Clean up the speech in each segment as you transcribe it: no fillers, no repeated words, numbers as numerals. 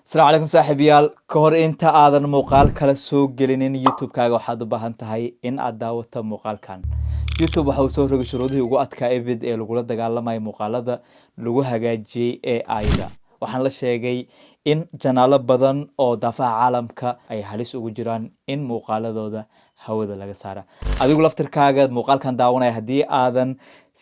السلام عليكم saaxiibayaal ka hor inta aadan muuqaal kala soo gelinin youtube-kaaga waxaad u baahan tahay in aad daawato muuqaalkan. youtube waxa uu soo rogay shuruudihii ugu adkaa evid ee lagula dagaalamayo muuqaalada lagu hagaajiyey AI-da. waxaan la sheegay in janaalo badan oo daafaha caalamka ay halis ugu jiraan in muuqaaladooda hawada laga saara. adigu laftirkaaga muuqaalkan daawanaya haddii aadan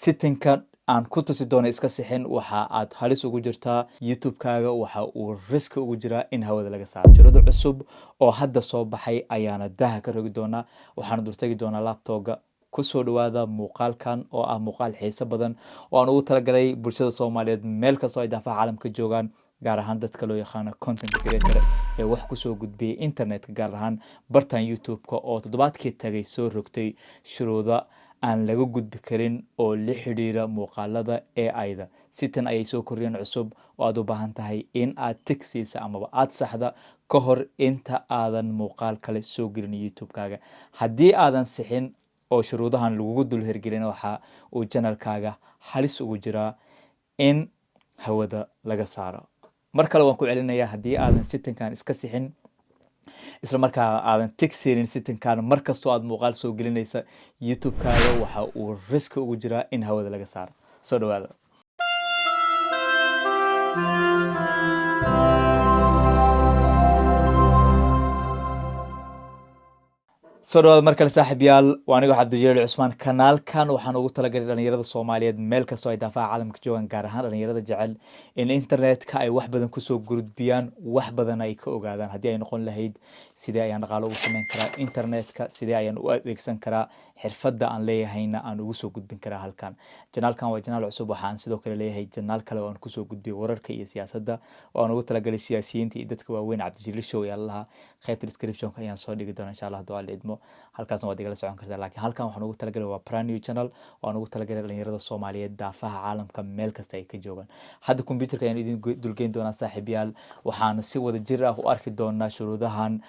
settingka aan ku tusi doono iska sixin waxa aad halis ugu jirtaa youtube-kaaga waxa uu risk ugu jiraa in hawada laga saaro. shuruudo cusub oo hadda soo baxay ayaana daha ka rogi doonaa. waxaan durtagi doonaa laptopga. kusoo dhawaada muuqaalkan oo ah muuqaal xiiso badan oo aan ugu talagalay bulshada Soomaaliyeed meel kastoo ay daafaha caalamka joogaan, gaar ahaan dadka loo yaqaano content creator ee wax ku soo gudbiyay internetka, gaar ahaan bartan youtube-ka oo toddobaadkii tagay soo rogtay shuruudo aan laga gudbi karin oo la xiriira muuqaalada AI-da. sitan ayay soo koriyeen cusub oo aad u baahan tahay in aad tigsiisa amaba aad saxda ka hor inta aadan muuqaal kale soo gelin youtube-kaaga. haddii aadan sixin oo shuruudahan lagugu dul hirgelin waxa uu channel-kaaga halis ugu jiraa in hawada laga saaro. mar kale waan ku celinayaa, haddii aadan settingkan iska sixin isla markaa aadan tigsiinin settingkan mar kastoo aad muuqaal soo gelinaysa youtube-kaaga waxa uu risk ugu jiraa in hawada laga saaro. soo dhawaada. soo dhawaada mar kale saaxiibayaal, waa aniga Cabdijaliil Cusmaan. kanaalkan waxaan ugu talagalay dhalinyarada Soomaaliyeed meel kastoo ay daafaha caalamka joogaan, gaar ahaan dhalinyarada jecel in internetka ay wax badan kusoo gudbiyaan, wax badan ay ka ogaadaan. haddii ay noqon lahayd sidee ayaan dhaqaale ugu samayn karaa internetka, sidee ayaan u adeegsan karaa xirfadda aan leeyahayna aan ugu soo gudbin karaa halkan. janaalkan waa janaal cusub. waxaan sidoo kale leeyahay janaal kale oo aan kusoo gudbiyo wararka iyo siyaasadda oo aan ugu talagalay siyaasiyiinta iyo dadka waaweyn. Cabdijaliil Show ayaa lahaa. qaybta description-ka ayaan soo dhigi doonaa insha Allah haddii aad idmo. halkaasna waad igala socon kartaa, laakiin halkan waxaan ugu talagalay waa brand new channel oo aan ugu talagalay dhalinyarada Soomaaliyeed daafaha caalamka meel kasta ay ka joogaan. hadda computerka ayaan idin dulgeyn doonaa saaxiibayaal. waxaan si wada jir ah u arki doonaa shuruudahan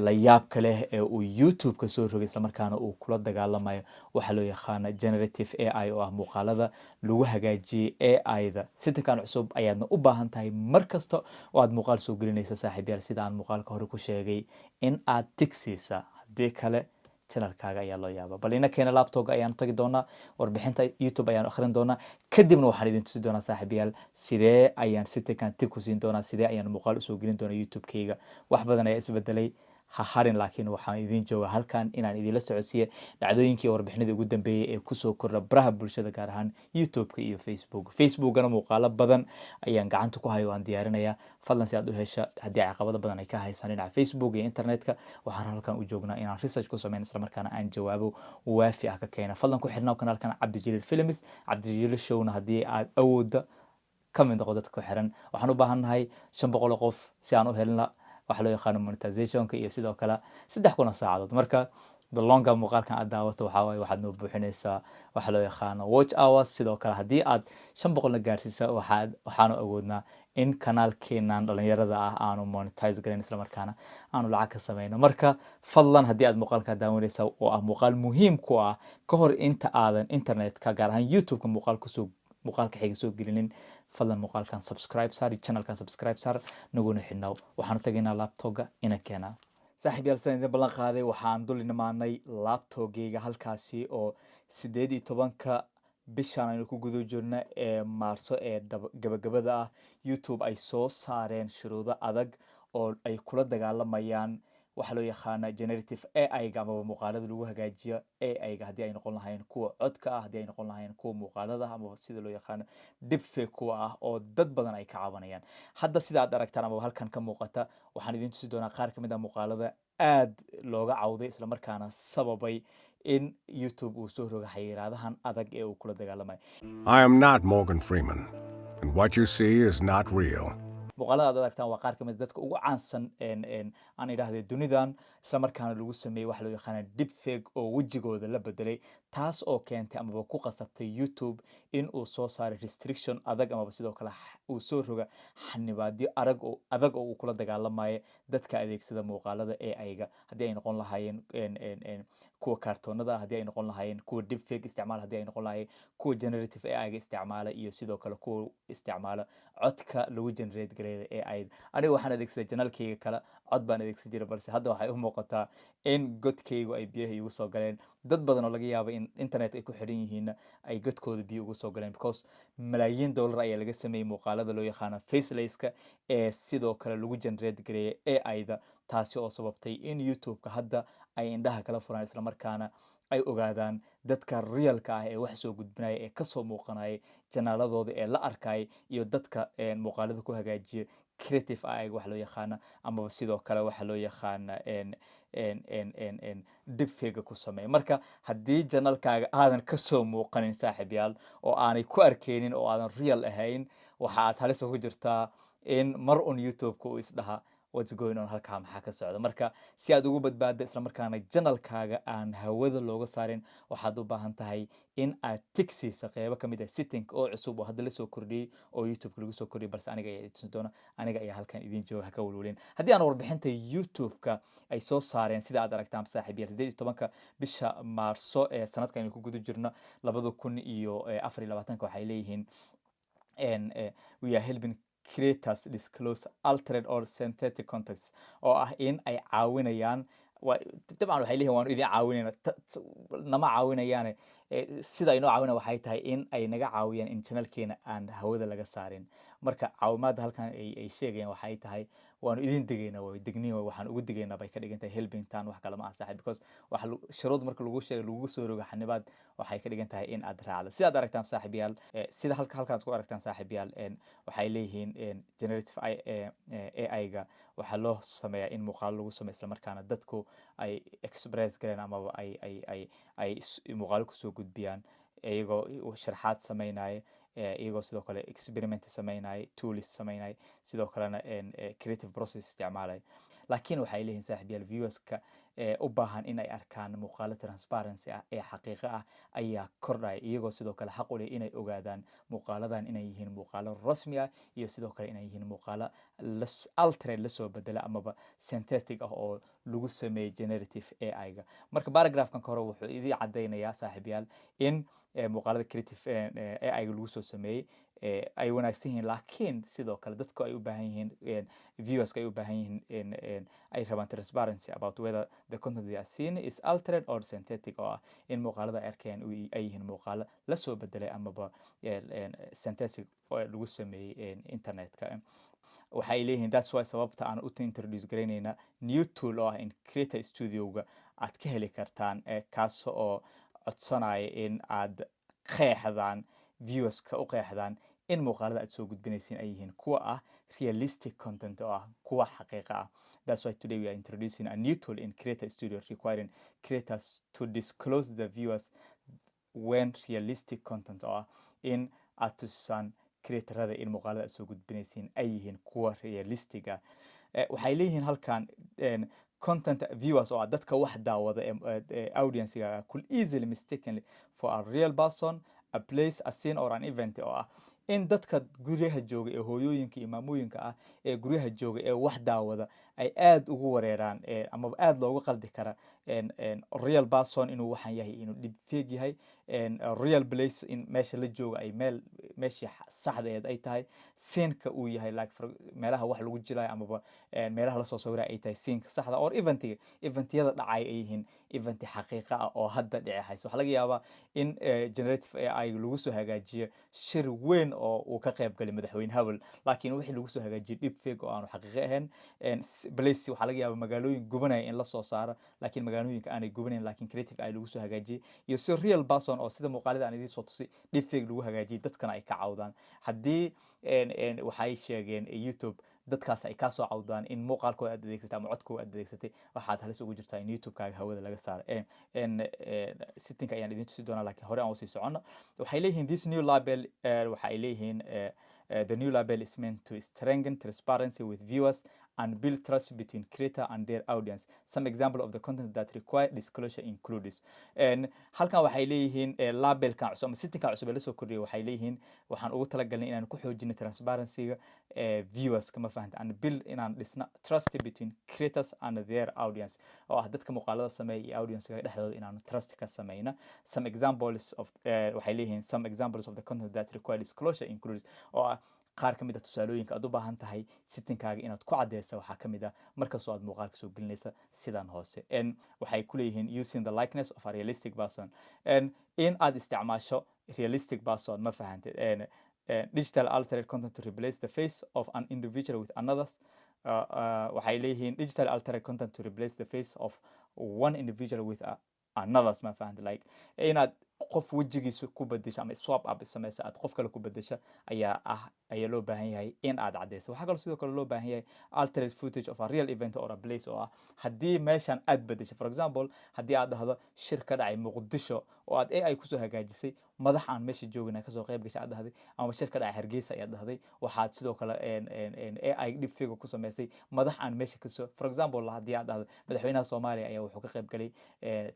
la yaabka leh ee uu youtube-ka soo rogay, isla markaana uu kula dagaalamayo waxa loo yaqaano generative AI oo ah muuqaalada lagu hagaajiyey AI-da. settingkan cusub ayaadna u baahan tahay mar kasta oo aad muuqaal soo gelinaysa saaxiibayaal, sida aan muuqaalka hore ku sheegay in aad tigsiisa. haddii kale channel-kaaga ayaa loo yaaba. bal ina keena laptop-ga ayaan tagi doonaa, warbixinta youtube ayaan akhrin doonaa, kadibna waxaan idin tusi doonaa saaxiibayaal sidee ayaan settingkan tig ku siin doonaa, sidee ayaan muuqaal usoo gelin doonaa youtube-kayga. wax badan ayaa isbedelay, ha harin, laakiin waxaan idin jooga halkan inaan idinla socodsiiyo dhacdooyinkii iyo warbixinadii ugu dambeeyay ee kusoo kordha baraha bulshada, gaar ahaan youtube-ka iyo facebookana muuqaalo badan ayaan gacanta ku hayo waan diyaarinayaa. fadlan si aad u hesha haddii caqabado badan ay ka haysaan dhinaca facebook iyo internetka, waxaan halkan u joognaa inaan research ku sameyn isla markaana aan jawaabo waafi ah ka keena. fadlan ku xirnaa kanaalkan Cabdijaliil Films, Cabdijaliil Showna haddii aad awoodda ka mid noqo dadka ku xiran. waxaan u baahannahay 500 qof si aan u helna waxa loo yaqaano monetization-ka iyo sidoo kale 3,000 saacadood. marka the longer muuqaalkan aad daawato waxa waaye waxaad noo buuxinaysaa waxa loo yaqaano watch hours. sidoo kale haddii aad 500 la gaarsiisa waxaanu awoodnaa in kanaalkeenan dhalinyarada ah aanu monetize gareyn isla markaana aanu lacag ka sameyno. marka fadlan haddii aad muuqaalka daawanaysa oo ah muuqaal muhiim ku ah ka hor inta aadan internetka gaar ahaan youtube-ka muuqaalka xiga soo gelinin, fadlan muuqaalkan subscribe saar, channelkan subscribe saar, naguna xidhnow. waxaanu tagaynaa laptop-ga ina keenaa saaxiibayaal. sidaan idin ballan qaaday waxaan dul imaanay laptop-gayga halkaasi oo 18-ka bishaan aynu ku guda jirna ee maarso ee gabagabada ah. youtube ay soo saareen shuruudo adag oo ay kula dagaalamayaan waxa loo yaqaana generative AI-ga amaba muuqaalada lagu hagaajiyo AI-ga, haddii ay noqon lahayn kuwa codka ah, haddii ay noqon lahayn kuwa muuqaalada ah, amaba sida loo yaqaano deepfake kuwa ah oo dad badan ay ka cabanayaan. hadda sida aad aragtaan amaba halkan ka muuqata waxaan idin tusi doonaa qaar ka mid ah muuqaalada aad looga cawday isla markaana sababay in youtube uu soo roga xayiraadahan adag ee uu kula dagaalamayo. I am not Morgan Freeman, and what you see is not real. muuqaalada aad aragtaan waa qaar ka mid ah dadka ugu caansan aan idhaahday dunidan, isla markaana lagu sameeyey waxa loo yaqaana deepfake oo wejigooda la bedelay, taas oo keentay amaba ku qasabtay YouTube in uu soo saaray restriction adag amaba sidoo kale uu soo roga xanibaadyo adag oo uu kula dagaalamayo dadka adeegsada muuqaalada AI-ga haddii ay noqon lahaayeen kuwa kaartoonada haddii ay noqon lahaayeen kuwa deepfake isticmaala haddii ay noqon lahaayeen kuwa generative AI-ga isticmaala iyo sidoo kale kuwa isticmaala codka lagu generate gareeya AI-da aniga waxaan adeegsaday janaalkayga kale cod baan adeegsan jiray balse hadda waxay u muuqataa in godkaygu ay biyaha igu soo galeen dad badan oo laga yaabo in internet ay ku xidhan yihiinna ay godkooda biyo ugu soo galeen because malaayiin dollar ayaa laga sameeyey muuqaalada loo yaqaana facelesska ee sidoo kale lagu generate gareeya AI-da taasi oo sababtay in YouTube-ka hadda ay indhaha kala furaan islamarkaana ay ogaadaan dadka realka ah ee wax soo gudbinaya ee kasoo muuqanaya janaaladooda ee la arkaya iyo dadka muuqaalada ku hagaajiya creative AI wax loo yaqaana amaba sidoo kale waxa loo yaqaana deepfake ku sameeya marka haddii janalkaaga aadan kasoo muuqanin saaxiib yaal oo aanay ku arkeynin oo aadan real ahayn waxa aad halis ugu jirtaa in mar un YouTube-ka uu isdhaha what's going on halkaa maxaa ka socda marka si aad ugu badbaadda islamarkaana janalkaaga aan hawada looga saarin waxaad u baahan tahay in aad tigsiisa qeybo ka mid ah sitting oo cusub oo hadda lasoo kordhiyey oo YouTube lagu soo kordhiyey balse aniga ayaa tusin doona aniga ayaa halkan idin jooga haka walwalin haddii aan warbixinta YouTube-ka ay soo saareen sida aad aragtaan saaxiib yaal 18 bisha Maarso ee sanadkan aynu ku guda jirno 2024 waxay leeyihiin we are helping creators disclose altered or synthetic contexts oo ah in ay caawinayaan dabcan waxay leeyihin waanu idin caawinayna nama caawinayaane sida inoo caawina waxay tahay in ay naga caawiyaan in channelkeena aan hawada laga saarin marka caawimaadda halkan ay sheegayaan waxay tahay waanu idin degaynaa way degniin waxaan ugu degaynaa bay ka dhigan tahay helpingtan wax kale ma aha saaxiib because waxa shuruud marka lagu sheego lagu soo rogo xanibaad waxay ka dhigan tahay in aad raacdo sidaad aragtaan saaxiib yaal sida halkaad ku aragtaan saaxiib yaal waxay leeyihiin generative AI-ga waxaa loo sameeyaa in muuqaalo lagu sameeyo isla markaana dadku ay express galeen amaba ay muuqaalo kusoo gudbiyaan iyagoo sharxaad sameynaya iyagoo sidoo kale experiment sameynaya tools sameynaya sidoo kalena creative process isticmaalaya laakiin waxay leeyihiin saaxiibayaal viewerska u baahan in ay arkaan muuqaalo transparency ah ee xaqiiqo ah ayaa kordhaya iyagoo sidoo kale xaq u leh inay ogaadaan muuqaaladan inay yihiin muuqaalo rasmi ah iyo sidoo kale inay yihiin muuqaalo altered lasoo bedela amaba synthetic ah oo lagu sameeyey generative AI-ga marka paragraphkan ka hore wuxuu idin cadaynayaa saaxiibayaal in muuqaalada creative AI-ga lagu soo sameeyey ay wanaagsan yihiin laakiin sidoo kale dadku ay u baahan yihiin viewerska ay u baahan yihiin ay rabaan transparency about whether the content they are seeing is altered or synthetic oo ah in muuqaalada ay arkayaan ay yihiin muuqaalo lasoo bedelay amaba synthetic oo lagu sameeyey internetka waxay leeyihiin that's why sababta aan u introduce garaynayna new tool oo ah in Creator Studio-ga aad ka heli kartaan kaas oo codsanaya in aad qeexdaan viewerska u qeexdaan in muuqaalada aad soo gudbinaysiin ay yihiin kuwa ah realistic content oo ah kuwa xaqiiqa ah that's why today we are introducing a new tool in Creator Studio requiring creators to disclose the viewers when realistic content oo ah in aad tusisaan creatorada in muuqaalada aad soo gudbinaysiin ay yihiin kuwa realistic ah waxay leeyihiin halkan content viewers oo dadka wax daawada audience could easily mistakenly for a real person a place a scene or an event oo ah in dadka guryaha jooga ee hooyooyinka iyo maamooyinka ah ee guryaha jooga ee wax daawada ay aad ugu wareeraan ama aad loogu qaldi kara real person inuu waxan yahay inuu dib feeg yahay real place in meesha la jooga ay meeshii saxdeed ay tahay scene-ka uu yahay like meelaha wax lagu jilayo amaba meelaha la soo sawiray ay tahay scene-ka saxda or eventyada dhacay ay yihiin event xaqiiqa ah oo hadda dhici hayso waxa laga yaabaa in generative AI lagu soo hagaajiyo shir weyn oo uu ka qayb galay madaxweyne Hawel laakiin wixii lagu soo hagaajiyay deep fake oo aan xaqiiqo ahayn place waxa laga yaabaa magaalooyin gubanaya in la soo saaro laakiin magaalooyinka aanay gubanayn laakiin creative AI lagu soo hagaajiyay iyo si real person oo sida muuqaalada aan idin soo tusay deep fake lagu hagaajiyay dadkana ay ka cawdaan haddii waxay sheegeen YouTube dadkaas ay ka soo cawdaan in muuqaalkooda aad adeegsatay ama codkooda aad adeegsatay waxaad halis ugu jirtaa in YouTube-kaaga hawada laga saaro setting ayaan idin tusi doonaa laakiin hore aan usii socono waxay leeyihiin this new label waxay leeyihiin the new label is meant to strengthen transparency with viewers and build trust between creator and their audience. Some example of the content that require disclosure includes halkan waxay leeyihiin labelkan cusub ama settingkan cusub ee lasoo kordhiyay waxay leeyihiin waxaan ugu talagalnay inaan ku xoojino transparency-ga viewers kama fahanta and build inaan dhisna trust between creators and their audience oo ah dadka muuqaalada sameeya iyo audience-ga dhexdooda inaan trust ka sameyna. Some examples of waxay leeyihiin some examples of the content that require disclosure includes oo ah qaar ka mid ah tusaalooyinka aad u baahan tahay settingkaaga inaad ku cadeysa waxaa ka mid ah markastoo aad muuqaalka soo gelinaysa sidan hoose waxay ku leeyihiin using the likeness of a realistic person in aad isticmaasho realistic person ma fahantid digital altered content to replace the face of an individual with another's waxay leeyihiin digital altered content to replace the face of one individual with another's ma fahantid like inaad qof wejigiisa ku bedesha ama swap up samaysa aad qof kale ku bedesha ayaa loo baahan yahay in aad cadeyso. waxaa kaloo sidoo kale loo baahan yahay altered footage of a real event or a place oo ah haddii meeshan aad bedesha for example haddii aad dhahdo shir ka dhacay muqdisho oo aad AI kusoo hagaajisay madax aan meesha joogin kasoo qayb gashay aad dhahday ama shir ka dhacay Hargeysa ayaad dhahday waxaad sidoo kale AI deepfake ku samaysay madax aan meesha kasoo for example haddii aad dhahdo madaxweynaha Soomaaliya ayaa wuxuu ka qayb galay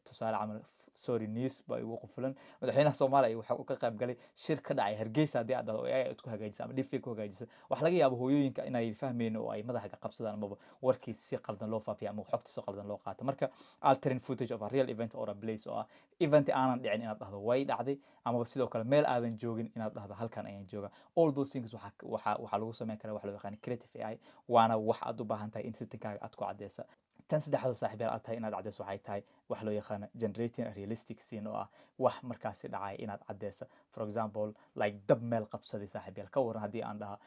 tusaale camal sorry news ba ugu qufulan madaxweynaha Soomaaliya wuxuu ka qayb galay shir ka dhacay Hargeysa haddii aad dhahdo AI ku hagaajisay ama deepfake ku hagaajisay waxa laga yaabo hooyooyinka inay fahmeen oo ay madaxa ka qabsadaan ama warkiis si qaldan loo faafiyo ama xogta si qaldan loo qaato. marka altering footage of a real event or a place oo ah event aanan dhicin inaad dhahdo way dhacday ama sidoo kale meel aadan joogin inaad dhahdo halkan ayaan jooga. all those things waxa lagu sameyn karaa wax loo yaqaan creative AI waana wax aad u baahan tahay in settingkaaga aad ku cadeysa. tan saddexaad saaxiibayaal aad tahay inaad cadeyso waxay tahay wax loo yaqaan generating a realistic scene oo ah wax markaasi dhacay inaad cadeyso. for example like dab meel qabsaday saaxiibayaal ka waran haddii aan dhaha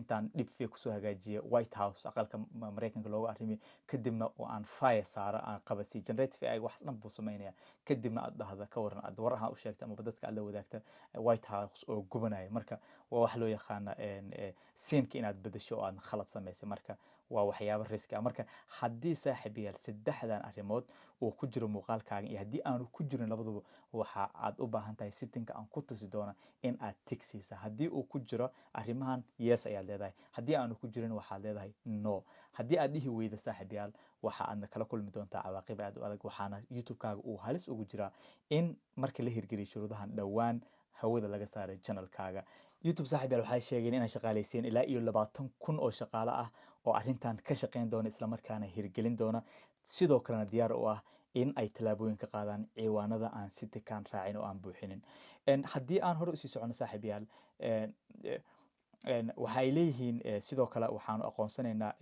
intaan deepfake kusoo hagaajiye White House aqalka Mareykanka looga arrimay kadibna oo aan fire saara aan qabadsi generative AI wax dhan buu sameynaya kadibna aad dhahda ka waran aad waraha u sheegtay ama dadka aad la wadaagta White House oo gubanaya marka waa wax loo yaqaan scene-ka inaad bedesho oo aad khalad samaysay marka waa waxyaabo riski ah. marka haddii saaxiibayaal saddexdan arrimood uu ku jiro muuqaalkaaga iyo haddii aanu ku jirin labaduba waxa aad u baahan tahay settingka aan ku tusi doona in aad tigsiisa haddii uu ku jiro arrimahan yes ayaad leedahay haddii aanu ku jirin waxaad leedahay no. haddii aad dhihi weyda saaxiibayaal waxa aadna kala kulmi doontaa cawaaqib aad u adag waxaana YouTube-kaaga uu halis ugu jiraa in marka la hirgeliyo shuruudahan dhowaan hawada laga saaray channelkaaga. YouTube saaxiibayaal waxay sheegeen inay shaqaaleysiin ilaa iyo 20,000 oo shaqaale ah oo arrintan ka shaqeyn doona isla markaana hirgelin doona sidoo kalena diyaar u ah in ay tallaabooyin ka qaadaan ciwaanada aan si dekaan raacin oo aan buuxinin. haddii aan hore usii socono saaxiibayaal waxay leeyihiin sidoo kale waxaanu aqoonsanaynaa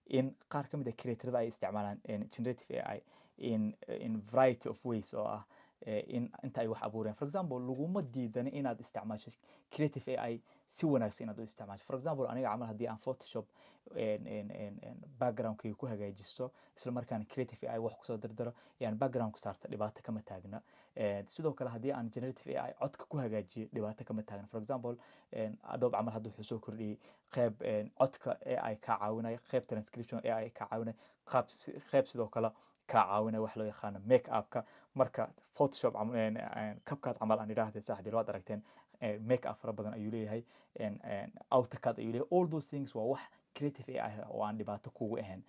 in qaar ka mid ah creatorada ay isticmaalaan generative AI in variety of ways oo ah in inta ay wax abuureen. for example laguma diidana inaad isticmaasho creative AI si wanaagsan inaad u isticmaasho. for example aniga camal haddii aan Photoshop background-kayga ku hagaajisto isla markaana creative AI wax kusoo dardaro yani background-ku saarta dhibaato kama taagna. sidoo kale haddii aan generative AI codka ku hagaajiyo dhibaato kama taagna. for example Adobe camal hadda wuxuu soo kordhiyey qayb codka AI ka caawinaya qayb transcription AI ka caawinaya qayb sidoo kale ka caawinaya wax loo yaqaan make up-ka. marka Photoshop CapCut camal aan idhaahday saaxiibayaal waad aragteen make up fara badan ayuu leeyahay AutoCAD ayuu leeyahay. all those things waa wax creative AI oo aan dhibaato kugu ahayn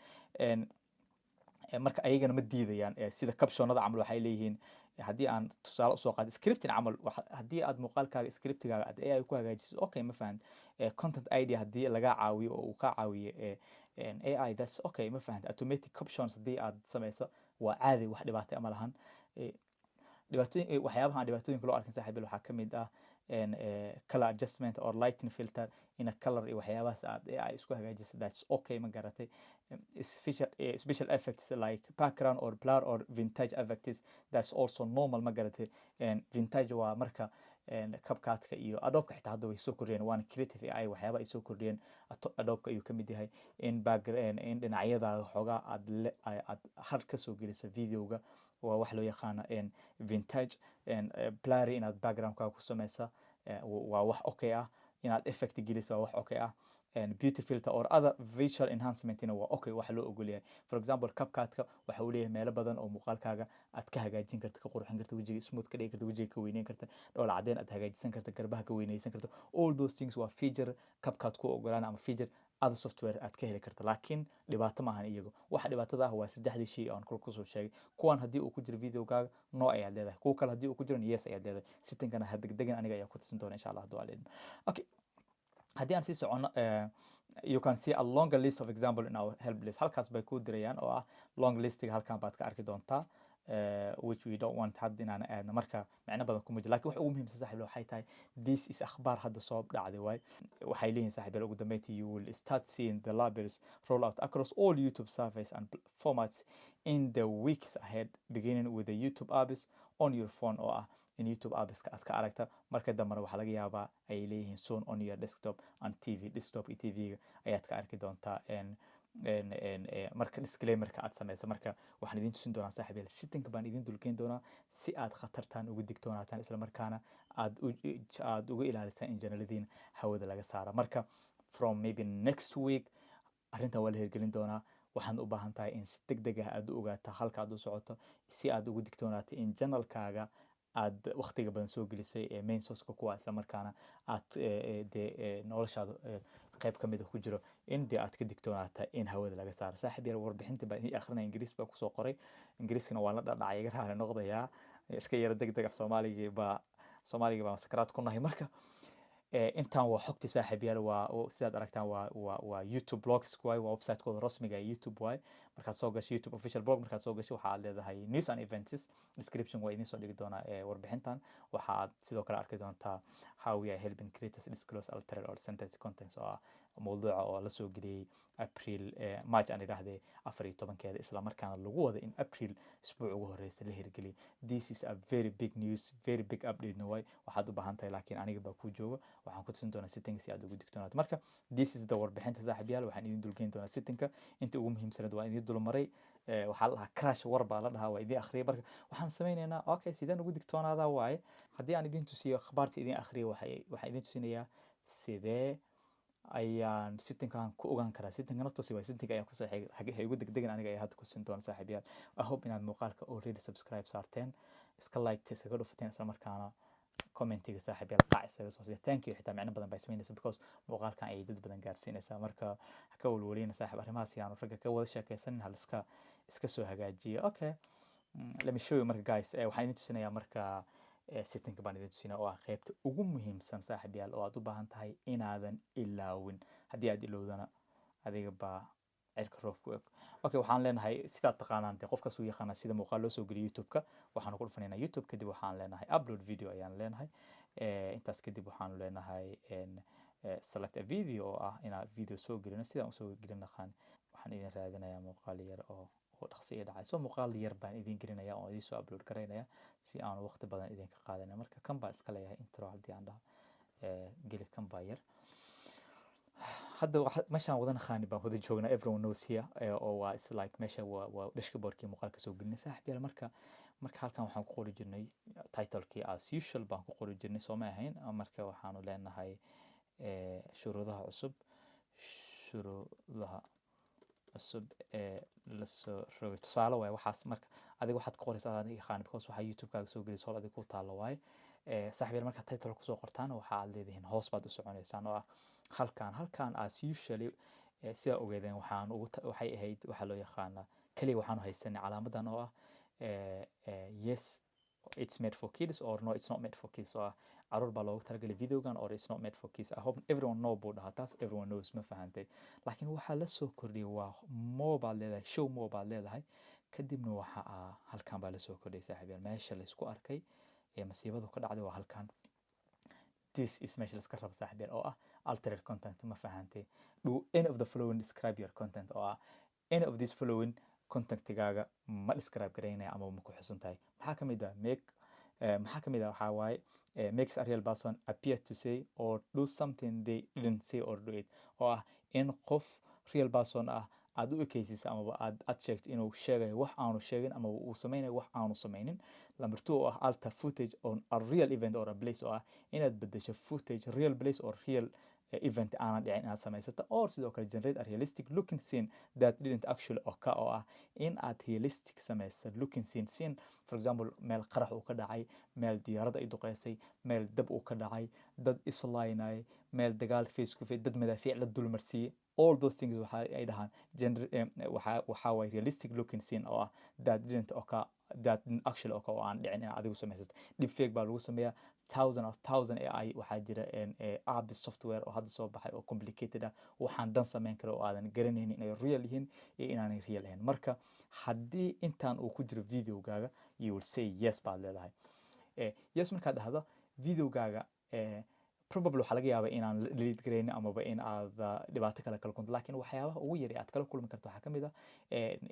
marka ayagana ma diidayaan sida captionada camal waxay leeyihiin haddii aan tusaale u soo qaado scripting camal haddii aad muuqaalkaaga scriptigaaga aad AI ku hagaajiso okay ma fahant content idea haddii laga caawiyo oo uu ka caawiyo AI that's okay ma fahant automatic captions haddii aad samayso waa caadi wax dhibaato ama lahan dhibaatooyin waxyaabaha aan dhibaatooyinka loo arkin saaxiibayaal waxaa ka mid ah color adjustment or lighting filter in a color iyo waxyaabahaas aad AI isku hagaajisay that's okay ma garatay. special effects like background or blur or vintage effects that's also normal ma garatay. vintage waa marka CapCut-ka iyo Adobe-ka xitaa hadda way soo kordhiyeen waana creative AI waxyaaba ay soo kordhiyeen Adobe-ka ayuu ka mid yahay in background in dhinacyada xoogaa aad har ka soo gelisa video-ga waa wax loo yaqaan vintage blurry inaad background-kaaga ku samaysa waa wax okay ah inaad effect geliso waa wax okay ah beauty filter or other visual enhancement waa okay wax loo ogol yahay. for example CapCut-ka waxa uu leeyahay meelo badan oo muuqaalkaaga aad ka hagaajin karto ka qurxin karto wajiga smooth ka dhigi karto wajiga ka weyneyn karto dhoola cadeen aad hagaajisan karto garbaha ka weyneysan karto all those things waa feature CapCut ku ogolaan ama feature other software aad ka heli karta, laakiin dhibaato maahan iyagu. Waxa dhibaatada ah waa saddexdii shay aan kor kusoo sheegay. Kuwan haddii uu ku jiro videogaaga no ayaad leedahay, kuwa kale haddii uu ku jiro yes ayaad leedahay. Settingkana ha degdegan, aniga ayaa ku tusin doona insha Allah hadduu aleedmo. Okay, haddii aan sii socono, you can see a longer list of example in our help list. Halkaas bay ku dirayaan oo ah long listiga, halkan baad ka arki doontaa. Which we don't want hadda inaan aadno, marka macno badan kuma jiro. Laakiin waxa ugu muhiimsan saaxiib waxay tahay this is akhbaar hadda soo dhacday waay. Waxay leeyihiin saaxiib ugu dambeyntii you will start seeing the libraries roll out across all YouTube surface and formats in the weeks ahead, beginning with the YouTube apps on your phone, oo ah in YouTube apps aad ka aragta. Marka dambana waxaa laga yaabaa ay leeyihiin soon on your desktop and TV. Desktop iyo TV ayaad ka arki doontaa marka disclaimer-ka aad samayso. Marka waxaan idin tusin doonaa saaxiibayaal, setting baan idin dulkeyn doonaa si aad khatartaan ugu digtoonaataan, isla markaana aad uga ilaalisaan in janaladiin hawada laga saara. Marka from maybe next week arrintan waa la hirgelin doonaa. Waxaan u baahan tahay in si degdeg ah aad u ogaato halka aad u socoto, si aad ugu digtoonaato in janalkaaga aad waqtiga badan soo gelisay ee main source-ka kuwa, isla markaana aad noloshaada qayb ka mid ah ku jiro, in dee aad ka digtoonaata in hawada laga saaro. Saaxiib yar, warbixinta baan idin akhrinaya, Ingiriis baa kusoo qoray. Ingiriiskana waa la dhacay, iga raali noqdayaa, iska yara degdeg af Soomaaliga baa sakaraad ku nahay. Marka intaan waa xogti saaxiib yaal, waa sidaad aragtaan waa YouTube blogs waay, waa website-kooda rasmiga ee YouTube waay. Markaad soo gasho YouTube official blog, markaad soo gasho waxaad leedahay news and events. Description waa idiin soo dhigi doonaa warbixintan. Waxaad sidoo kale arki doontaa how we are helping creators disclose altered or sensitive contents, oo ah mowduuca oo la soo geliyay March aan idhaahdee 14keeda, isla markaana lagu wada in April isbuuc ugu horeysa la hirgeliyay. This is a very big news, very big update no way. Waxaad u baahan tahay, laakiin aniga baa ku jooga, waxaan ku tusin doonaa settings si aad ugu digtoonaato. Marka this is the warbixinta saaxiib yaal, waxaan idin dulgeyn doonaa settingka inta ugu muhiimsanayd waa idin dulmaray. Waxaa la dhahaa crash war baa la dhahaa, waa idin akhriyay. Marka waxaan sameynaynaa okay, sideen ugu digtoonaadaa waaye. Haddii aan idin tusiyo akhbaarta idin akhriyay, waxaan idin tusinayaa sidee ayaan settingkan ku ogaan karaa. Settingkana tusi waay, setting ayaan kusoo xigay ugu degdegan, aniga ayaa hadda ku siin doona saaxiib yaal. I hope inaad muuqaalka already subscribe saarteen, iska like iskaga dhufateen, isla markaana commentiga saaxiib yaal qaac isaga soo siiya. Thank you, xitaa macno badan baa sameynaysa because muuqaalkan ay dad badan gaarsiinaysaa. Marka ha ka walwalina saaxiib, arrimahaas yaanu ragga ka wada sheekaysanin, hal iska soo hagaajiya. Okay, let me show you marka guys, waxaan idin tusinayaa marka setting baan idin tusinaa oo ah qaybta ugu muhiimsan saaxiib yaal, oo aad u baahan tahay inaadan ilaawin. Haddii aad ilowdana adiga baa cirka roob ku eg. Okay, waxaan leenahay sidaad taqaanaan qof kasta uu yaqaana sida muuqaal loo soo geliyo YouTube-ka. Waxaan ku dhufanaynaa YouTube, kadib waxaan leenahay upload video ayaan leenahay. Intaas kadib waxaan leenahay select a video, oo ah inaan video soo gelino. Sidaan u soo gelin naqaan, waxaan idin raadinayaa muuqaal yar oo dhaqsi dhacay. Soo muuqaal yar baan idin gelinayaa oo idin soo upload garaynaya si aan waqti badan idin ka qaadanay. Marka kan baan iska leeyahay intro, haddii aan dhaho geli kan baa yar. Hadda meeshaan wada naqaani baan wada joognaa, everyone knows here, oo waa is like meesha waa dashboardkii muuqaalka soo gelinay saaxiib yaal. Marka halkan waxaan ku qori jirnay title-kii as usual baan ku qori jirnay, soo ma ahayn. Marka waxaanu leenahay shuruudaha cusub ee la soo rogay. Tusaale waay waxaas. Marka adiga waxaad ku qoraysaa adiga yaqaan, because waxa YouTube-kaaga soo gelisay hol adiga ku taalo waay. Saaxiib yaal, marka title ku soo qortaan waxaad leedihiin hoos baad u soconaysaan, oo ah halkan as usually sida ogeedeen waxay ahayd waxa loo yaqaana kaliya waxaanu haysanay calaamadan oo ah yes it's made for kids or no it's not made for kids. So caruur baa loogu talagalay videogan, or it's not made for kids. I hope everyone know buu dhahaa taas, everyone knows, ma fahantay. Laakiin waxaa la soo kordhiyay waa more baad leedahay, show more baad leedahay. Kadibna waxaa halkan baa la soo kordhiyay saaxiib yaal, meesha la isku arkay masiibadu ka dhacday waa halkan. This is meesha la iska rabo saaxiib yaal, oo ah altered content, ma fahantay. Do any of the following describe your content, oo ah any of these following content-gaaga ma describe garaynaya ama ma ku xusun tahay. Maxaa ka mid ah maxaa ka mid ah waxaa waaye makes a real person appear to say or do something they didn't say or do it, oo ah in qof real person ah aad u ekaysiisa amaba aad sheegto inuu sheegayo wax aanu sheegin ama uu sameynayo wax aanu sameynin. Number 2 oo ah alter footage on a real event or a place, oo ah inaad bedesho footage real place or real event aanan dhicin inaad samaysata, or sidoo kale generate a realistic looking scene that didn't actually occur, oo ah in aad realistic samaysa looking scene. For example, meel qarax uu ka dhacay, meel diyaarad ay duqeysay, meel dab uu ka dhacay, dad islaynay, meel dagaal face ku face, dad madaafiic la dulmarsiiyey. all those things waxa ay dhahaan waxa way realistic looking scene oo ah that didn't occur that actually occur oo aan dhicin in adigu samaysato deepfake baa lagu sameeyaa thousand AI waxaa jira app software oo hadda soo baxay oo complicated ah waxaan dan samayn kara oo aadan garanaynin inay real yihiin iyo inaanay real ahayn marka haddii intaan uu ku jiro videogaaga you will say yes baad leedahay yes markaad dhahdo videogaaga probably waxaa laga yaabaa inaan delete garaynin amaba in aad dhibaato kale kala kunto laakiin waxyaabaha ugu yar ee aad kala kulmi karto waxaa ka mid ah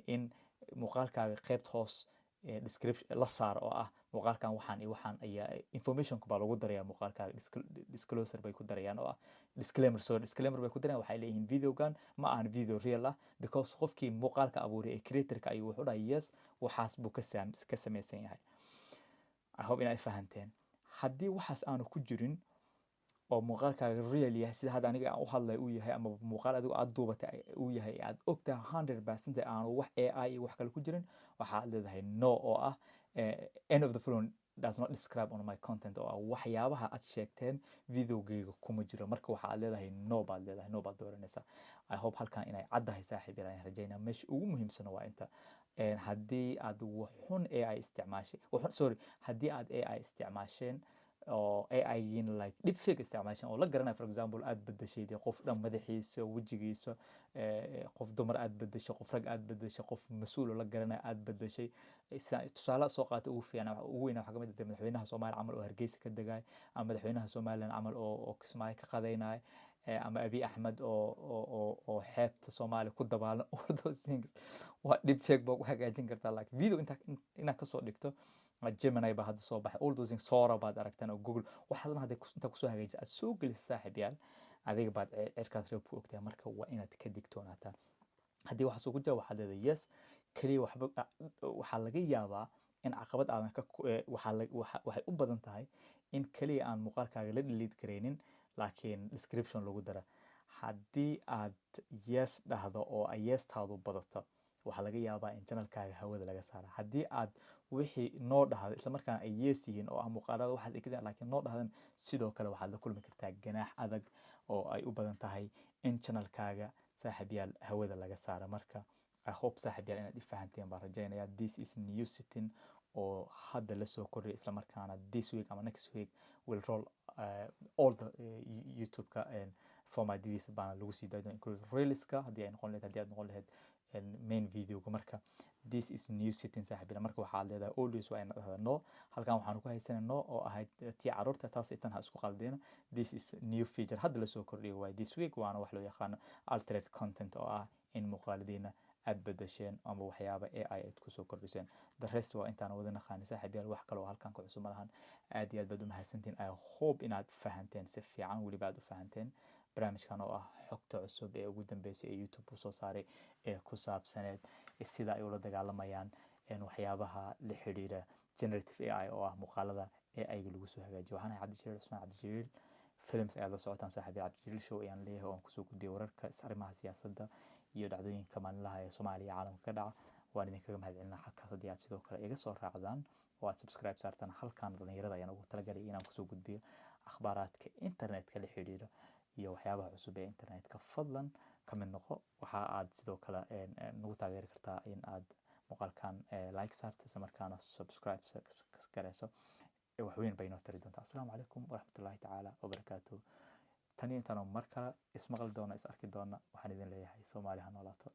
in muuqaalkaaga qaybta hoos description la saaro oo ah muuqaalkan waxaan iyo waxaan ayaa informationku baa lagu darayaa muuqaalkaaga disclosure bay ku darayaan oo ah disclaimer bay ku darayaan waxay leeyihiin videogan ma ahan video real ah because qofkii muuqaalka abuuray ee creatorka ayuu wuxuu dhahay yes waxaas buu ka samaysan yahay I hope inay fahanteen haddii waxaas aanu ku jirin oo muuqaalkaaga real yahay sida hadda aniga aan u hadlay uu yahay ama muuqaal adigu aad duubatay uu yahay aad ogtahay 100% aanu wax AI iyo wax kale ku jirin waxaad leedahay no oo ah end of the following does not describe on my content oo ah waxyaabaha aad sheegteen videogayga kuma jiro marka waxaad leedahay no baad dooranaysaa I hope halkan inay caddahay saaxiib ilaahay rajaynaa meesha ugu muhiimsan waa inta haddii aad waxun AI isticmaashay haddii aad AI isticmaasheen oo AI-giina like deepfake isticmaashan oo la garanaya for example aad bedeshay qof dhan madaxiisa wejigiisa qof dumar aad bedeshay qof rag aad bedeshay qof mas-uul oo la garanaya aad bedeshay tusaale soo qaatay ugu fiican ugu weyn waxaa ka mid ah madaxweynaha Soomaaliya camal oo Hargeysa ka degay ama madaxweynaha Soomaaliland camal oo Kismaayo ka qadaynaya ama Abiy Ahmed oo xeebta Soomaaliya ku dabaalan all those things waa deepfake baa ku hagaajin kartaa like video inta ka soo dhigto Gemini baa hadda soo baxay all those things Sora baad aragtaan oo Google waxaadna hadda inta ku soo hagaajisay aad soo gelisay saaxiibayaal adiga baad cirkaas reeb ku ogtahay marka waa inaad ka digtoonaataa haddii waxaas ugu jira waxaad leedahay yes kaliya waxaa laga yaabaa in caqabad aadan waxay u badan tahay in kaliya aan muuqaalkaaga la delete garaynin laakiin description lagu dara haddii aad yes dhahdo oo ay yes-taadu badato waxaa laga yaabaa in channelkaaga hawada laga saara haddii aad wixii noo dhahdo isla markaana ay yes yihiin oo ah muuqaalada waxaad ka laakiin noo dhahdan sidoo kale waxaad la kulmi kartaa ganaax adag oo ay u badan tahay in channelkaaga saaxiibyaal hawada laga saara marka I hope saaxiibyaal inaad fahanteen baan rajaynayaa this is new setting oo hadda la soo kordhiyay isla markaana this week ama next week will roll all the YouTube-ka formadiisa baana lagu sii daayo include reelska haddii aad noqon lahayd main videoga marka this is new setting saaxiibina marka waxaad leedahay always waa inaad dhahdaa no halkan waxaan ku haysanaa no oo ahayd tii caruurta taas itan ha isku qaldeena this is new feature hadda la soo kordhiyay waay this week waana wax loo yaqaano alternate content oo ah in muuqaaladiina aad bedesheen ama waxyaaba AI aad ku soo kordhiseen the rest waa intaan wada naqaanay saaxiibayaal wax kale oo halkan ku cusub malahan aad iyo aad baad u mahadsantiin I hope inaad fahanteen si fiican weliba aad u fahanteen barnaamijkan oo ah xogta cusub ee ugu dambeysay ee YouTube u soo saaray ee ku saabsaneed sida ay ula dagaalamayaan waxyaabaha la xiriira generative AI oo ah muuqaalada AI-ga lagu soo hagaajiyo waxaan ahay Cabdijaliil Cusmaan Cabdijaliil films ayaad la socotaan saaxiib Cabdijaliil show ayaan leeyahay oo aan kusoo gudbiyo wararka arrimaha siyaasadda iyo dhacdooyinka maalinlaha ee Soomaaliya iyo caalamka ka dhaca waan idinkaga mahadcelinaa halkaas haddii aad sidoo kale iga soo raacdaan oo aad subscribe saartaan halkan dhalinyarada ayaan ugu talagalay inaan kusoo gudbiyo akhbaaraadka internetka la xiriira iyo waxyaabaha cusub ee internetka fadlan ka mid noqo waxa aad sidoo kale nagu taageeri kartaa in aad muuqaalkan like saarto isla markaana subscribe gareyso wax weyn bay noo tari doontaa assalaamu calaykum waraxmatullaahi tacaala wabarakaatuh tani intaan mar kale ismaqal doona is arki doona waxaan idin leeyahay Soomaaliya ha noolaato